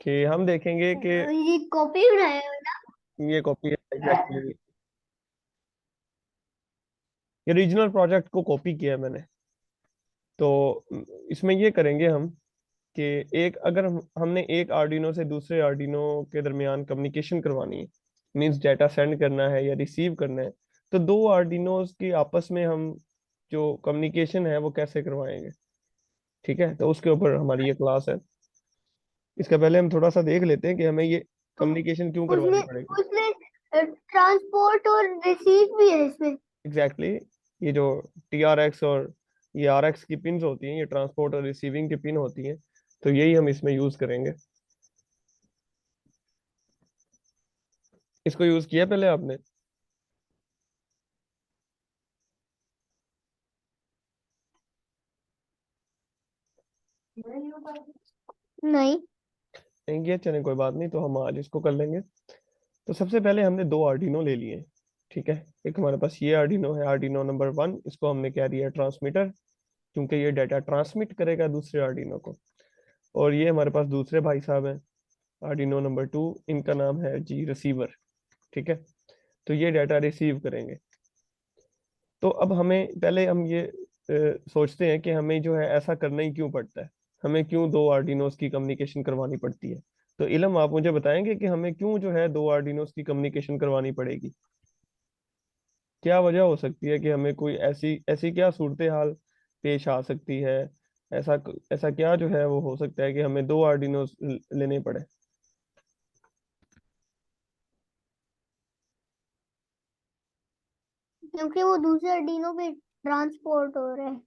कि हम देखेंगे कि ये कॉपी बनाया है ना। ये कॉपी है एग्जैक्टली। ये रीजनल प्रोजेक्ट को कॉपी किया है मैंने। तो इसमें ये करेंगे हम कि एक अगर हमने एक आर्डिनो से दूसरे आर्डिनो के दरमियान कम्युनिकेशन करवानी है, मींस डाटा सेंड करना है या रिसीव करना है, तो दो आर्डिनोज की आपस में हम जो कम्युनिकेशन है वो कैसे करवाएंगे। ठीक है, तो उसके ऊपर हमारी ये क्लास है। इसका पहले हम थोड़ा सा देख लेते हैं कि हमें ये तो कम्युनिकेशन क्यों करवानी उसमें पड़ेगी। उसमें ट्रांसपोर्ट और रिसीव भी है इसमें। एग्जैक्टली ये जो TRX और ये RX की पिन होती हैं, ये ट्रांसपोर्ट और रिसीविंग की पिन होती हैं। तो यही हम इसमें यूज करेंगे। इसको यूज किया पहले आपने? नहीं। नहीं किया, चले कोई बात नहीं, तो हम आज इसको कर लेंगे। तो सबसे पहले हमने दो आर्डिनो ले लिए। ठीक है, एक हमारे पास ये आर्डिनो है, आर्डिनो नंबर 1, इसको हमने क्या दिया, ट्रांसमीटर, क्योंकि ये डाटा ट्रांसमिट करेगा दूसरे आर्डिनो को। और ये हमारे पास दूसरे भाई साहब हैं, आर्डिनो नंबर 2, इनका नाम है जी रिसीवर। ठीक है, तो ये डाटा रिसीव करेंगे। तो अब हमें पहले हम ये सोचते हैं कि हमें जो है ऐसा करना ही क्यों पड़ता है, हमें क्यों दो आर्डिनोस की कम्युनिकेशन करवानी पड़ती है। तो इलम आप मुझे बताएंगे कि हमें क्यों जो है दो आर्डिनोस की कम्युनिकेशन करवानी पड़ेगी। क्या वजह हो सकती है कि हमें कोई ऐसी ऐसी क्या सूरत हाल पेश आ सकती है, ऐसा ऐसा क्या जो है वो हो सकता है कि हमें दो आर्डिनोस लेने पड़े। क्योंकि वो दूसरे डीनो पे ट्रांसपोर्ट हो रहे हैं।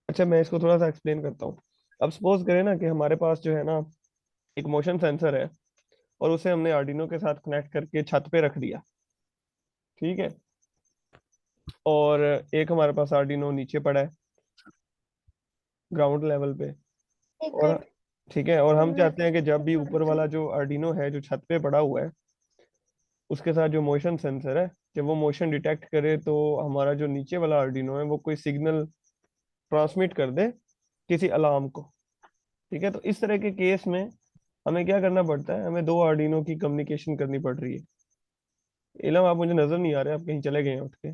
अच्छा, मैं इसको थोड़ा सा एक्सप्लेन करता हूँ। अब सपोज करें ना कि हमारे पास जो है ना एक मोशन सेंसर है, और उसे हमने आर्डिनो के साथ कनेक्ट करके छत पे रख दिया। ठीक है, और एक हमारे पास आर्डिनो नीचे पड़ा है ग्राउंड लेवल पे। एक और मिनट। ठीक है, और हम मैं चाहते हैं कि जब भी ऊपर वाला जो आर्डिनो है जो छत पे पड़ा हुआ है, उसके साथ जो मोशन सेंसर है, जब वो मोशन डिटेक्ट करे तो हमारा जो नीचे वाला आर्डिनो है वो कोई सिग्नल ट्रांसमिट कर दे किसी अलार्म को। ठीक है, तो इस तरह के केस में हमें क्या करना पड़ता है, हमें दो आर्डिनो की कम्युनिकेशन करनी पड़ रही है। इलम आप मुझे नजर नहीं आ रहे, आप कहीं चले गए हैं उठ के।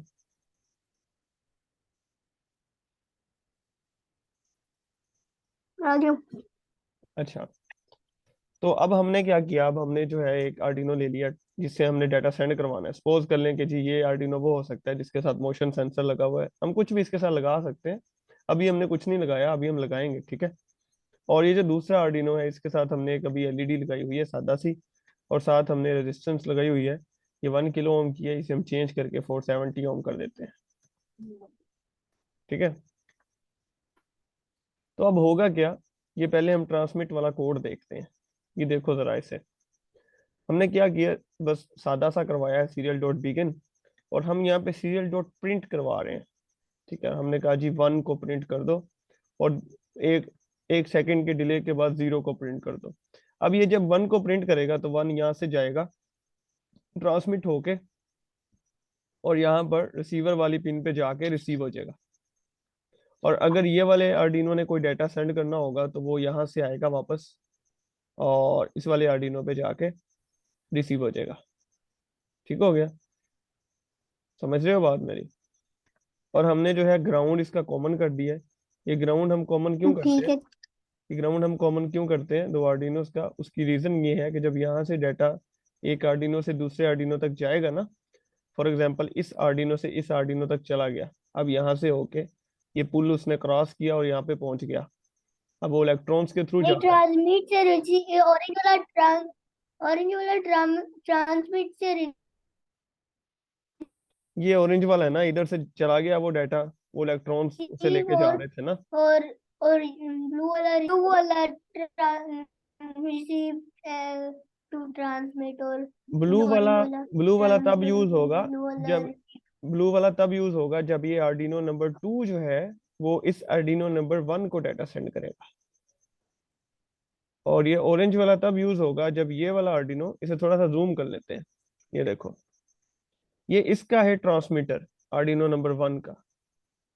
आ गया। अच्छा, तो अब हमने क्या किया, अब हमने जो है एक आर्डिनो ले लिया जिससे हमने डाटा सेंड करवाना है। सपोज कर लें कि जी ये आर्डिनो वो हो सकता है जिसके साथ मोशन सेंसर लगा हुआ है, हम कुछ भी इसके साथ लगा सकते हैं। अभी हमने कुछ नहीं लगाया, अभी हम लगाएंगे। ठीक है, और ये जो दूसरा आर्डिनो है इसके साथ हमने एक अभी LED लगाई हुई है सादा सी, और साथ हमने रेजिस्टेंस लगाई हुई है। ये 1 किलो ओम की है, इसे हम चेंज करके 470 ओम कर देते हैं। ठीक है, तो अब होगा क्या, ये पहले हम ट्रांसमिट वाला कोड देखते हैं। ये देखो जरा इसे, हमने क्या किया, बस सादा सा करवाया है सीरियल डॉट बिगिन, और हम यहाँ पे सीरियल डॉट प्रिंट करवा रहे हैं। ठीक है, हमने कहा जी 1 को प्रिंट कर दो, और एक एक सेकंड के डिले के बाद 0 को प्रिंट कर दो। अब ये जब 1 को प्रिंट करेगा तो 1 यहाँ से जाएगा ट्रांसमिट होके, और यहाँ पर रिसीवर वाली पिन पे जाके रिसीव हो जाएगा। और अगर ये वाले आर्डिनो ने कोई डाटा सेंड करना होगा तो वो यहाँ से आएगा वापस, और इस वाले आर्डिनो पे जाके रिसीव हो जाएगा। ठीक हो गया, समझ रहे हो बात मेरी? और हमने जो है ग्राउंड इसका कॉमन कर दिया है। ये ग्राउंड हम कॉमन क्यों करते ठीक हैं, है। ये ग्राउंड हम कॉमन क्यों करते हैं दो आर्डिनोस का, उसकी रीजन ये है कि जब यहाँ से डाटा एक आर्डिनो से दूसरे आर्डिनो तक जाएगा ना, फॉर एग्जांपल इस आर्डिनो से इस आर्डिनो तक चला गया, अब यहाँ से होके ये पुल उसने क्रॉस किया और यहाँ पे पहुंच गया। अब वो इलेक्ट्रॉन्स के थ्रू ये जा रहा है। ट्रांसमिट से ऑरेंज वाला ट्रांसमिट से ये ऑरेंज वाला है ना, इधर से चला गया वो डाटा, वो इलेक्ट्रॉन्स उसे रिसीव लेके जा रहे थे ना। और ब्लू वाला रिसीव टू ट्रांसमिट और ब्लू वाला, ऑरेंज वाला ब्लू वाला तब ट्रांसमिट यूज होगा ब्लू वाला जब, ब्लू वाला तब यूज होगा जब ये आर्डिनो नंबर 2 जो है वो इस आर्डिनो नंबर 1 को डाटा सेंड करेगा। और ये ऑरेंज वाला तब यूज होगा जब ये वाला आर्डिनो, इसे थोड़ा सा जूम कर लेते हैं, ये देखो, ये इसका है ट्रांसमीटर, आर्डिनो नंबर 1 का।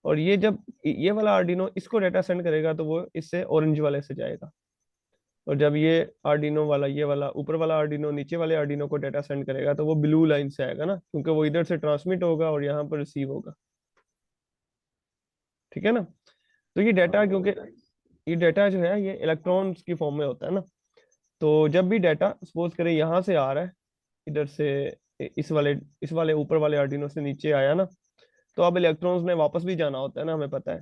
और ये जब ये वाला आर्डिनो इसको डाटा सेंड करेगा तो वो इससे ऑरेंज वाले से जाएगा। और जब ये आर्डिनो वाला, ये वाला ऊपर वाला आर्डिनो नीचे वाले आर्डिनो को डाटा सेंड करेगा तो वो ब्लू लाइन से आएगा ना, क्योंकि वो इधर से ट्रांसमिट होगा और यहाँ पर रिसीव होगा। ठीक है ना। तो ये डाटा, क्योंकि ये डाटा जो है ये इलेक्ट्रॉन्स की फॉर्म में होता है ना, तो जब भी डाटा सपोज करें यहाँ से आ रहा है, इधर से इस वाले ऊपर वाले आर्डिनो से नीचे आया ना, तो अब इलेक्ट्रॉन्स ने वापस भी जाना होता है ना, हमें पता है।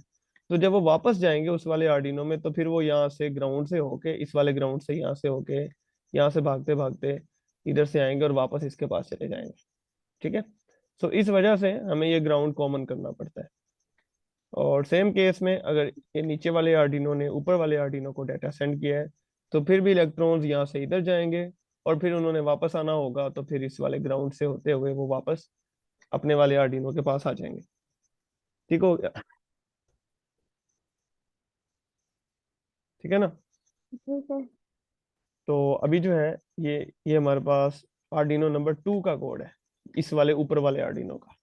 तो जब वो वापस जाएंगे उस वाले आर्डिनो में, तो फिर वो यहाँ से ग्राउंड से होके, इस वाले ग्राउंड से यहाँ से होके, यहाँ से भागते भागते इधर से आएंगे और वापस इसके पास चले जाएंगे। ठीक है। सो इस वजह से हमें ये ग्राउंड कॉमन करना पड़ता है। और सेम केस में अगर ये नीचे वाले आर्डिनो ने ऊपर वाले आर्डिनो को डाटा सेंड किया है, तो फिर भी इलेक्ट्रॉन्स यहाँ से इधर जाएंगे, और फिर उन्होंने वापस आना होगा, तो फिर इस वाले ग्राउंड से होते हुए वो वापस अपने वाले आर्डिनो के पास आ जाएंगे। ठीक हो गया। ठीक है ना। ठीक है। तो अभी जो है ये हमारे पास आर्डिनो नंबर 2 का कोड है, इस वाले ऊपर वाले आर्डिनो का।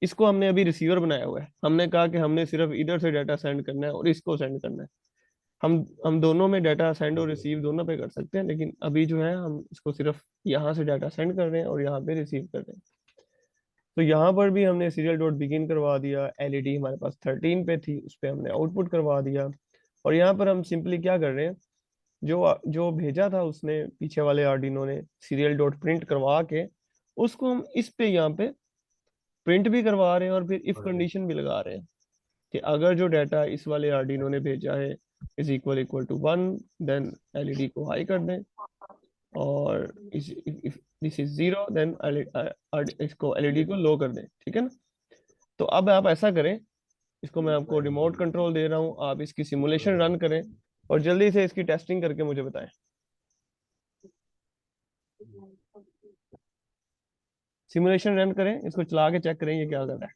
इसको हमने अभी रिसीवर बनाया हुआ है, हमने कहा कि हमने सिर्फ इधर से डाटा सेंड करना है और इसको सेंड करना है। हम दोनों में डाटा सेंड और रिसीव दोनों पे कर सकते हैं, लेकिन अभी जो है हम इसको सिर्फ यहाँ से डाटा सेंड कर रहे हैं और यहाँ पे रिसीव कर रहे हैं। तो यहाँ पर भी हमने सीरियल डॉट बिगिन करवा दिया, एलईडी हमारे पास 13 पे थी, उस पर हमने आउटपुट करवा दिया। और यहाँ पर हम सिंपली क्या कर रहे हैं, जो जो भेजा था उसने पीछे वाले आर्डिनो ने सीरियल डॉट प्रिंट करवा के, उसको हम इस पे यहाँ पे प्रिंट भी करवा रहे हैं, और फिर इफ कंडीशन भी लगा रहे हैं कि अगर जो डाटा इस वाले आर्डिनो ने भेजा है is equal equal to 1, then LED को हाई कर दें, और इस इफ दिस इज 0 देन इसको एलईडी को लो कर दें। ठीक है ना। तो अब आप ऐसा करें, इसको मैं आपको रिमोट कंट्रोल दे रहा हूँ, आप इसकी सिमुलेशन रन करें और जल्दी से इसकी टेस्टिंग करके मुझे बताएं। सिमुलेशन रन करें, इसको चला के चेक करें ये क्या कर रहा है।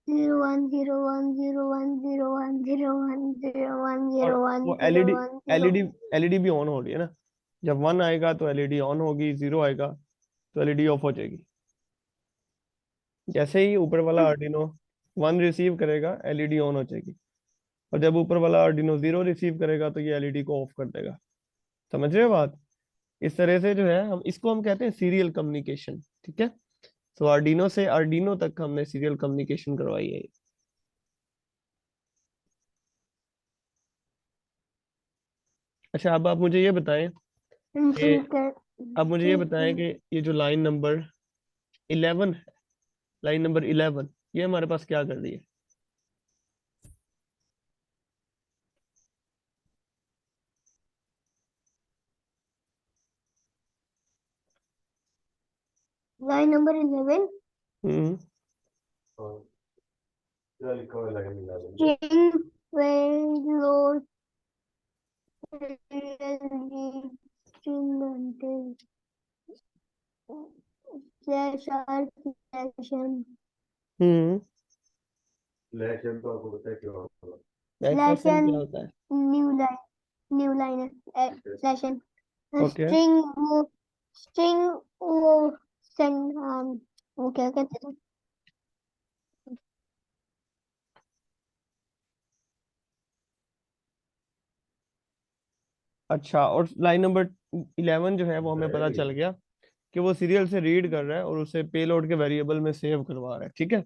Zero one zero one zero one zero one zero one zero one और जीरो वन वो zero LED one zero. LED LED भी ऑन हो रही है ना। जब 1 आएगा तो एलईडी ऑन होगी, 0 आएगा तो एलईडी ऑफ हो जाएगी। जैसे ही ऊपर वाला आर्डिनो 1 रिसीव करेगा, एलईडी ऑन हो जाएगी, और जब ऊपर वाला आर्डिनो 0 रिसीव करेगा तो ये एलईडी को ऑफ कर देगा। समझ रहे हो बात। इस तरह से जो है हम कहते हैं सीरियल कम्युनिकेशन। ठीक है। तो आर्डिनो से आर्डिनो तक हमने सीरियल कम्युनिकेशन करवाई है। अच्छा, अब आप मुझे ये बताएं कि ठीक है। अब मुझे ये ठीक बताएं है। कि ये जो लाइन नंबर 11 है, लाइन नंबर 11 ये हमारे पास क्या कर रही है। लाइन नंबर 11 हम्म। string payload string until slash r हम्म। slash एक्सेप्शन n क्या होता है। new line है slash n ओके। string वो send वो क्या कहते हैं। अच्छा, और लाइन नंबर 11 जो है वो हमें पता चल गया कि वो सीरियल से रीड कर रहा है और उसे पेलोड के वेरिएबल में सेव करवा रहा है। ठीक है।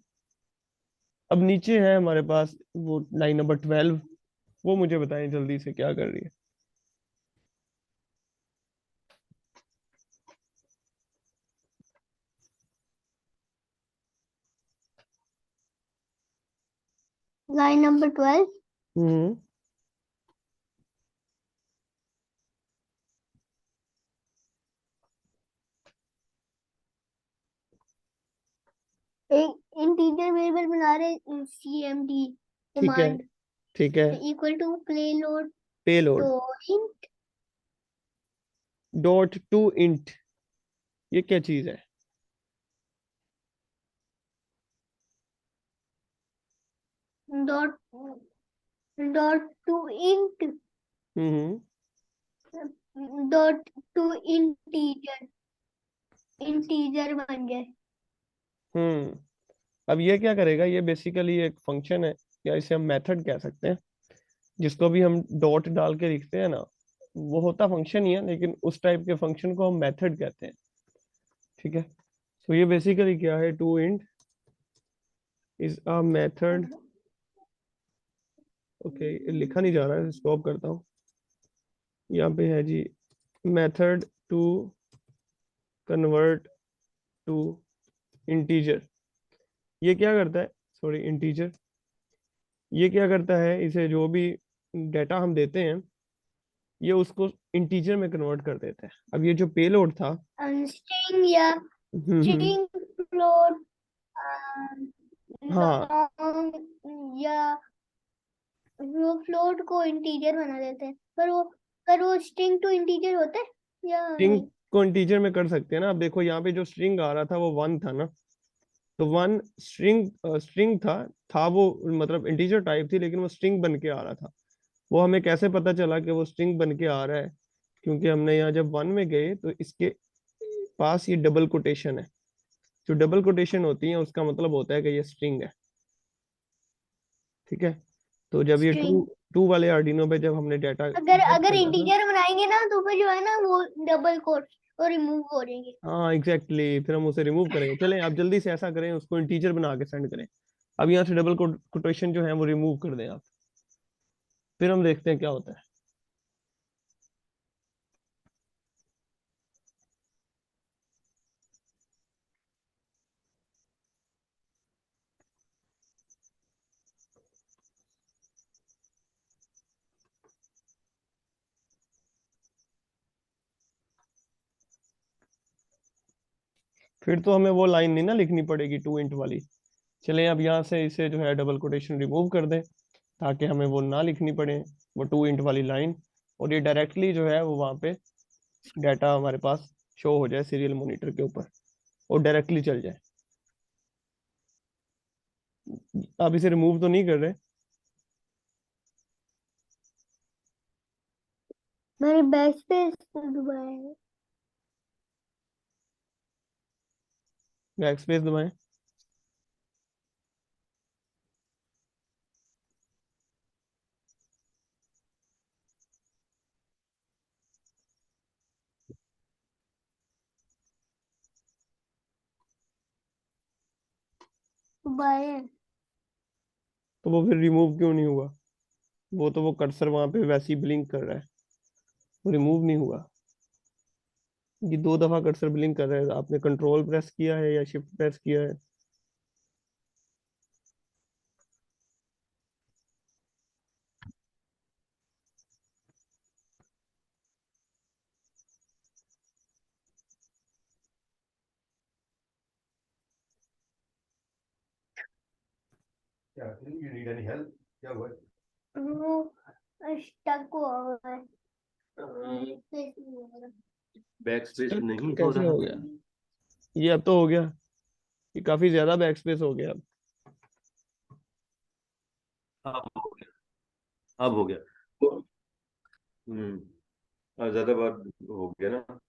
अब नीचे है हमारे पास वो लाइन नंबर 12, वो मुझे बताएं जल्दी से क्या कर रही है। लाइन नंबर 12 हम्म। एक इंटीजर वेरिएबल बना रहे cmd ठीक है। कमांड ठीक है। इक्वल टू payload पेलोड तो int डॉट टू इंट, ये क्या चीज है। dot dot to int hmm. dot to integer integer बन जाए। अब ये क्या करेगा, ये बेसिकली एक फंक्शन है, या इसे हम मेथड कह सकते हैं, जिसको भी हम डॉट डाल के लिखते हैं ना, वो होता फंक्शन ही है, लेकिन उस टाइप के फंक्शन को हम मेथड कहते हैं। ठीक है, तो ये बेसिकली क्या है, to int is a method. Okay, लिखा नहीं जा रहा है, स्टॉप करता हूँ। यहाँ पे है जी, method to convert to integer. ये क्या करता है, सॉरी इंटीजर, ये क्या करता है, इसे जो भी डेटा हम देते हैं, ये उसको इंटीजर में कन्वर्ट कर देता है। अब ये जो पेलोड था, स्ट्रिंग या हम्म, स्ट्रिंग फ्लोट हाँ, लॉन्ग या वो फ्लोट को इंटीजर बना देते हैं, पर वो स्ट्रिंग टू इंटीजर होते हैं या स्ट्रिंग नहीं? को इंटीजर में कर सकते हैं ना। अब देखो यहाँ पे जो स्ट्रिंग आ रहा था वो वन था ना, तो वन स्ट्रिंग स्ट्रिंग था वो, मतलब इंटीजर टाइप थी, लेकिन वो स्ट्रिंग बन के आ रहा था। वो हमें कैसे पता चला कि वो स्ट्रिंग बन के आ रहा है, क्योंकि हमने यहाँ जब वन में गए तो इसके पास ये डबल कोटेशन है। जो डबल कोटेशन होती है उसका मतलब होता है कि ये स्ट्रिंग है। ठीक है, तो जब ये टू स्ट्रिंग टू वाले आर्डिनो पे जब हमने डाटा अगर गेट अगर करना था, इंटीजर बनाएंगे ना तो फिर जो है ना वो डबल कोट और रिमूव हो जाएंगे। हाँ एग्जैक्टली exactly, फिर हम उसे रिमूव करेंगे। चलें आप जल्दी से ऐसा करें, उसको इंटीजर बना के सेंड करें। अब यहाँ से डबल कोटेशन जो है वो रिमूव कर दें आप, फिर हम देखते हैं क्या होता है। फिर तो हमें वो लाइन नहीं ना लिखनी पड़ेगी टू इंट वाली। चलें अब यहाँ से इसे जो है डबल कोटेशन रिमूव कर दें, ताकि हमें वो ना लिखनी पड़े, वो टू इंट वाली लाइन। और ये डायरेक्टली जो है वो वहाँ पे डाटा हमारे पास शो हो जाए सीरियल मॉनिटर के ऊपर, और डायरेक्टली चल जाए। आप इसे रिमूव तो नहीं कर रहे? मेरे बैक स्पेस दबाया है। बैक स्पेस दबाएं। दबाया है। तो वो फिर रिमूव क्यों नहीं हुआ? वो तो वो कर्सर वहां पे वैसे ही ब्लिंक कर रहा है, वो रिमूव नहीं हुआ। ये दो दफा कर्सर ब्लिंक कर रहा है, आपने कंट्रोल प्रेस किया है या शिफ्ट प्रेस किया है? क्या यू नीड एनी हेल्प, क्या हुआ? वो स्टक हुआ हुआ है। स्पेस नहीं हो रहा। बैक स्पेस Stuck नहीं हो कैसे रहा। हो गया? ये अब तो हो गया, ये काफी ज्यादा बैक स्पेस हो गया अब। अब हो गया, अब हो गया। तो, ज्यादा बार हो गया ना।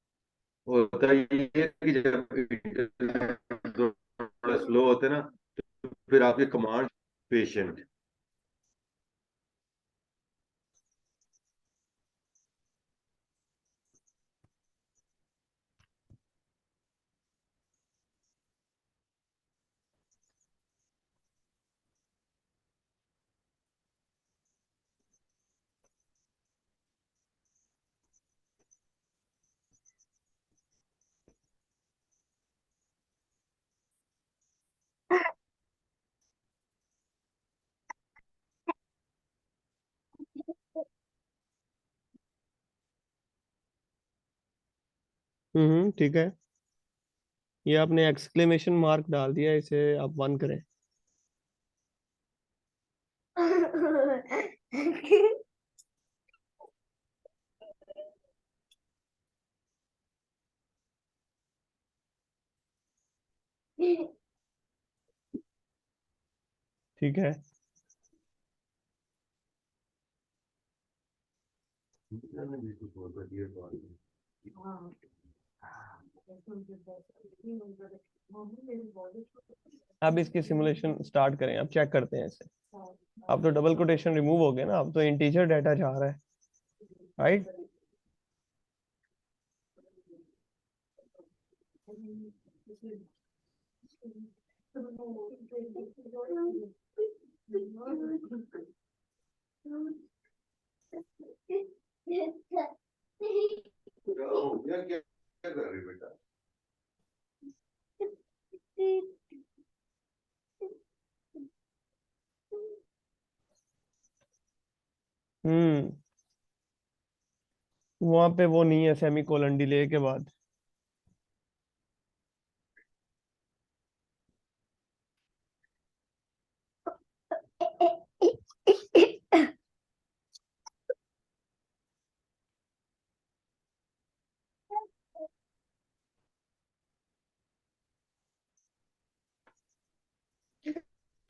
होता ये है कि जब इंटरनेट थोड़ा स्लो होते हैं ना, तो फिर आपके कमांड पेशेंट। ठीक है, ये आपने एक्सक्लेमेशन मार्क डाल दिया, इसे आप वन करें। ठीक है, अब इसकी सिमुलेशन स्टार्ट करें, अब चेक करते हैं इसे। अब तो डबल कोटेशन रिमूव हो गया ना, अब तो इंटीजर डाटा जा रहा है, राइट। क्या हो गया, क्या क्या कर रही बेटा? हम्म, वहां पे वो नहीं है सेमी कोलन डिले के बाद।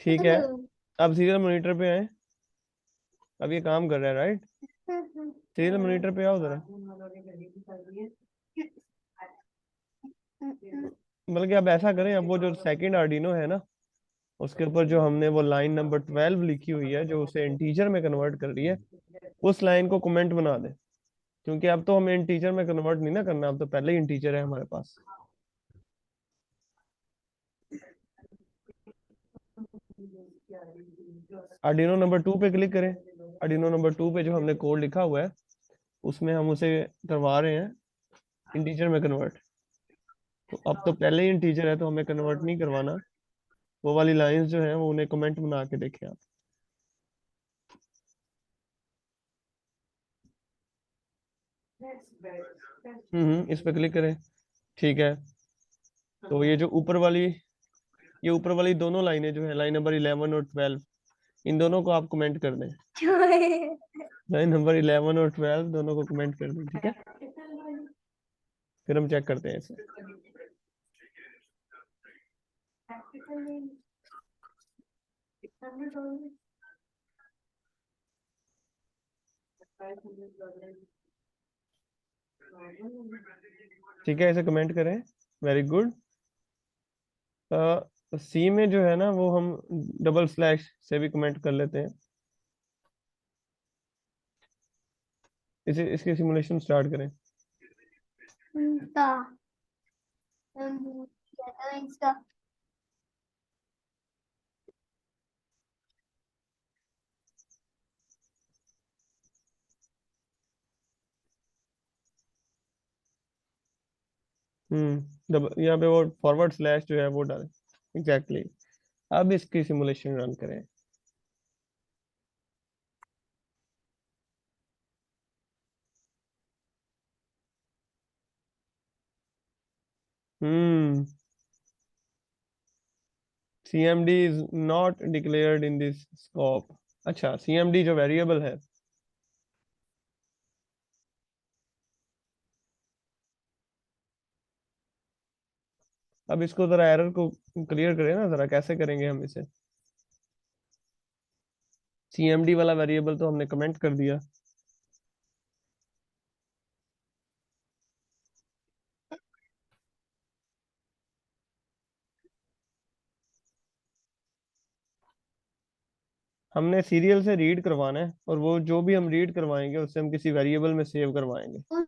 ठीक है, अब सीरियल मॉनिटर पे आए। अब ये काम कर रहा है, राइट। सीरियल मॉनिटर पे आओ जरा। बल्कि अब ऐसा करें, अब वो जो सेकंड आर्डिनो है ना, उसके ऊपर जो हमने वो लाइन नंबर 12 लिखी हुई है जो उसे इंटीजर में कन्वर्ट कर रही है, उस लाइन को कमेंट बना दे। क्योंकि अब तो हमें इंटीजर में कन्वर्ट नहीं ना करना, अब तो पहले ही इंटीजर है हमारे पास। आर्डिनो नंबर 2 पे क्लिक करें। आर्डिनो नंबर 2 पे जो हमने कोड लिखा हुआ है उसमें हम उसे करवा रहे हैं इंटीजर में कन्वर्ट। तो अब तो पहले ही इंटीजर है तो हमें कन्वर्ट नहीं करवाना। वो वाली लाइंस जो है वो उन्हें कमेंट बना के देखें आप। इस पे क्लिक करें। ठीक है, तो ये जो ऊपर वाली, ये ऊपर वाली दोनों लाइनें जो है, लाइन नंबर 11 और 12, इन दोनों को आप कमेंट कर दें। लाइन नंबर 11 और 12 दोनों को कमेंट कर दें, ठीक है। फिर हम चेक करते हैं इसे। ठीक है, इसे कमेंट करें। Very good. सी में जो है ना वो हम डबल स्लैश से भी कमेंट कर लेते हैं। इसे इसकी सिमुलेशन स्टार्ट करें। इसका डबल यहाँ पे वो फॉरवर्ड स्लैश जो है वो डालें। एग्जैक्टली अब इसकी सिमुलेशन रन करें। हम्म CMD is not declared in this scope. अच्छा, CMD जो वेरिएबल है, अब इसको जरा एरर को क्लियर करें ना जरा, कैसे करेंगे हम इसे। CMD वाला वेरिएबल तो हमने कमेंट कर दिया। हमने सीरियल से रीड करवाना है और वो जो भी हम रीड करवाएंगे उससे हम किसी वेरिएबल में सेव करवाएंगे।